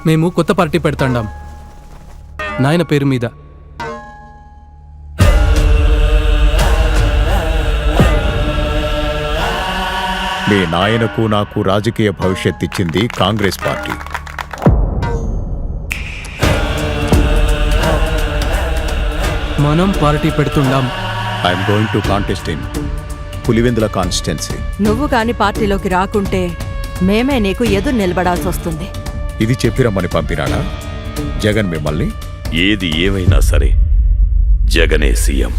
మేము కొత్త పార్టీ పెడతాండాం నాయన పేరు మీద. మీ నాయనకు నాకు రాజకీయ భవిష్యత్ ఇచ్చింది కాంగ్రెస్ పార్టీ. మనం పార్టీ పెడుతుండాం. I'm going to contest in Pulivendula constituency. నువ్వు కాని పార్టీలోకి రాకుంటే మేమే నీకు ఎదురు నిలబడాల్సి వస్తుంది. ఇది చెప్పిరమ్మని పంపినాడా జగన్ మిమ్మల్ని? ఏది ఏమైనా సరే జగనే సీఎం.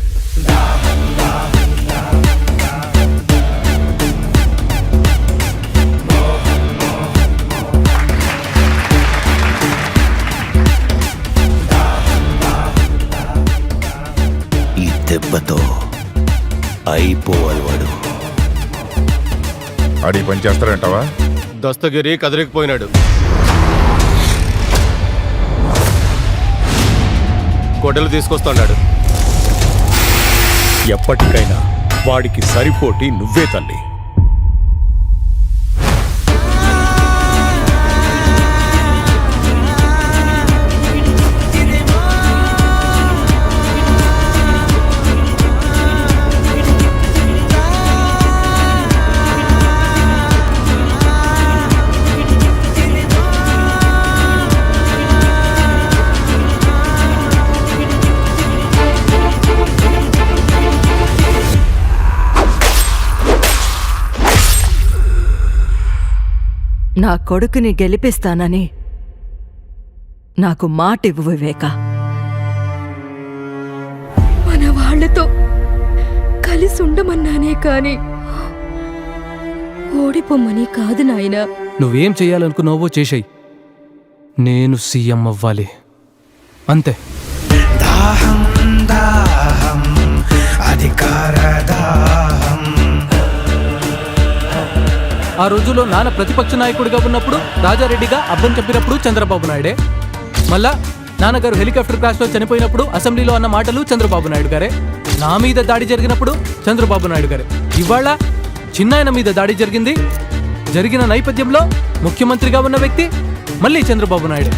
ఈ దెబ్బతో అయిపోవాలి వాడు. అడిగి పని చేస్తారంటావా? దస్తగిరి కదిలికిపోయినాడు. గొడ్డలు తీసుకొస్తున్నాడు. ఎప్పటికైనా వాడికి సరిపోటీ నువ్వే తల్లి. నా కొడుకుని గెలిపిస్తానని నాకు మాటివ్వు వివేక. మన వాళ్లతో కలిసి ఉండమన్నానే కాని ఓడిపోమ్మని కాదు నాయనా. నువ్వేం చెయ్యాలనుకున్నావో చేసేయ్, నేను సీఎం అవ్వాలి అంతే. దాహం దాహం అధికార దాహం. ఆ రోజుల్లో నాన్న ప్రతిపక్ష నాయకుడిగా ఉన్నప్పుడు రాజారెడ్డిగా అబ్బం చెప్పినప్పుడు చంద్రబాబు నాయుడే. మళ్ళా నాన్నగారు హెలికాప్టర్ క్రాష్లో చనిపోయినప్పుడు అసెంబ్లీలో అన్న మాటలు చంద్రబాబు నాయుడు గారే. నా మీద దాడి జరిగినప్పుడు చంద్రబాబు నాయుడు గారే. ఇవాళ చిన్నాయన మీద దాడి జరిగిన నేపథ్యంలో ముఖ్యమంత్రిగా ఉన్న వ్యక్తి మళ్ళీ చంద్రబాబు నాయుడే.